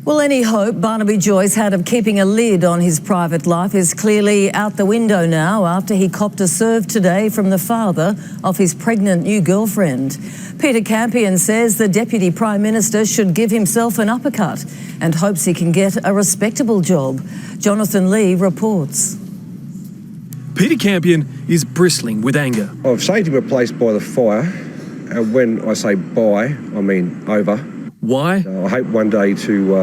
Well, any hope Barnaby Joyce had of keeping a lid on his private life is clearly out the window now after he copped a serve today from the father of his pregnant new girlfriend. Vikki Campion says the Deputy Prime Minister should give himself an uppercut and hopes he can get a respectable job. Jonathan Lee reports. Vikki Campion is bristling with anger. I've saved him a place by the fire, and when I say by, I mean over. Why? I hope one day to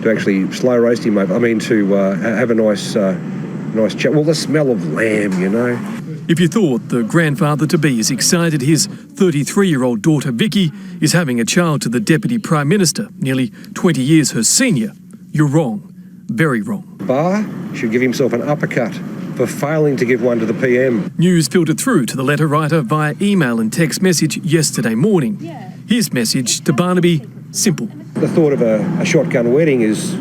actually slow roast him over. I mean to have a nice chat. Well, the smell of lamb, you know. If you thought the grandfather-to-be is excited his 33-year-old daughter Vikki is having a child to the Deputy Prime Minister, nearly 20 years her senior, you're wrong. Very wrong. Barr should give himself an uppercut for failing to give one to the PM. News filtered through to the letter writer via email and text message yesterday morning. His message to Barnaby, simple. The thought of a shotgun wedding is,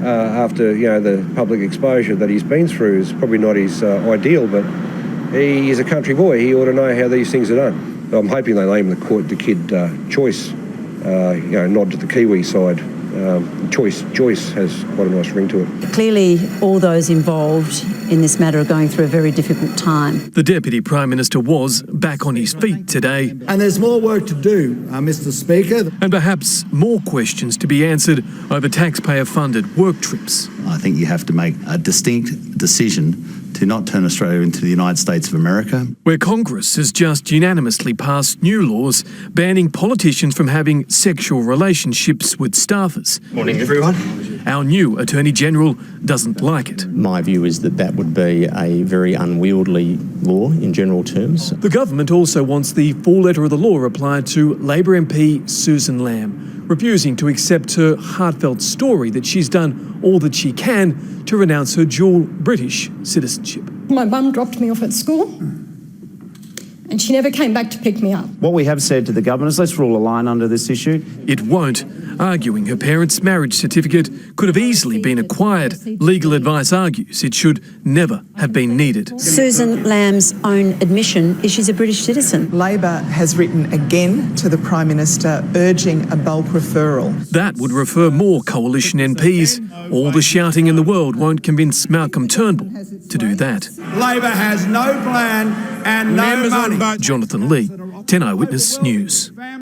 after the public exposure that he's been through, is probably not his ideal, but he is a country boy. He ought to know how these things are done. I'm hoping they name the kid Choice, nod to the Kiwi side. Joyce has quite a nice ring to it. Clearly, all those involved in this matter are going through a very difficult time. The Deputy Prime Minister was back on his feet today. And there's more work to do, Mr. Speaker. And perhaps more questions to be answered over taxpayer-funded work trips. I think you have to make a distinct decision to not turn Australia into the United States of America. Where Congress has just unanimously passed new laws banning politicians from having sexual relationships with staffers. Morning, everyone. Our new Attorney General doesn't like it. My view is that would be a very unwieldy law in general terms. The government also wants the full letter of the law applied to Labor MP Susan Lamb, refusing to accept her heartfelt story that she's done all that she can to renounce her dual British citizenship. My mum dropped me off at school and she never came back to pick me up. What we have said to the government is let's rule a line under this issue. It won't, arguing her parents' marriage certificate could have easily been acquired. Legal advice argues it should never have been needed. Susan Lamb's own admission is she's a British citizen. Labor has written again to the Prime Minister urging a bulk referral. That would refer more coalition MPs. All the shouting in the world won't convince Malcolm Turnbull to do that. Labor has no plan and no money. Jonathan Lee, 10 Eyewitness News.